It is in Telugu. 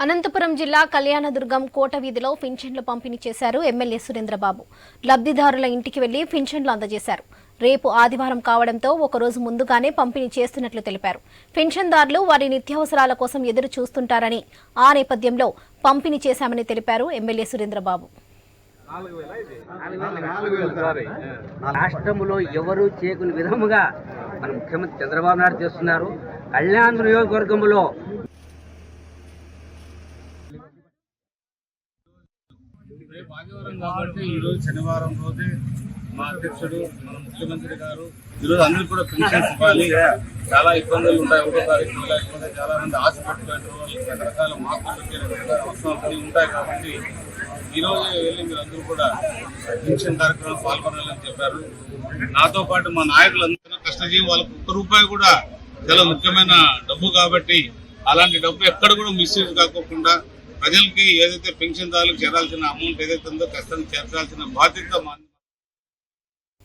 అనంతపురం జిల్లా కళ్యాణదుర్గం కోట వీధిలో పింఛన్లు పంపిణీ చేశారు ఎమ్మెల్యే సురేంద్రబాబు. లబ్ధిదారుల ఇంటికి వెళ్లి పింఛన్లు అందజేశారు. రేపు ఆదివారం కావడంతో ఒకరోజు ముందుగానే పంపిణీ చేస్తున్నట్లు తెలిపారు. పింఛన్దారులు వారి నిత్యావసరాల కోసం ఎదురు చూస్తుంటారని ఆ నేపథ్యంలో పంపిణీ చేశామని తెలిపారు ఎమ్మెల్యే సురేంద్రబాబు. రాష్ట్రంలో ఎవరు చేయకుని విధముగా మన ముఖ్యమంత్రి చంద్రబాబు నాయుడు చేస్తున్నారు. కళ్యాణ నియోజకవర్గంలో ఆదివారం కాబట్టి ఈరోజు శనివారం రోజే మా అధ్యక్షుడు మన ముఖ్యమంత్రి గారు ఈరోజు అందరికీ కూడా పెన్షన్స్ ఇవ్వాలి. చాలా ఇబ్బందులు ఉంటాయి. 1వ తారీఖు లేకపోతే చాలా మంది ఆశ పట్టుకునే వాళ్ళకి రకరకాల మార్పులు అవసరాలు ఉంటాయి. కాబట్టి ఈరోజు వెళ్ళి మీరు అందరూ కూడా పెన్షన్ కార్యక్రమంలో పాల్గొనాలని చెప్పారు. నాతో పాటు మా నాయకులందరూ కష్టజీవి వాళ్ళకు ₹1 కూడా చాలా ముఖ్యమైన డబ్బు కాబట్టి అలాంటి డబ్బు ఎక్కడ కూడా మిస్యూజ్ కాకోకుండా ప్రజలకి ఏదైతే పెన్షన్దారులకు చేరాల్సిన అమౌంట్ ఏదైతే ఉందో ఖచ్చితంగా చేర్చాల్సిన బాధ్యత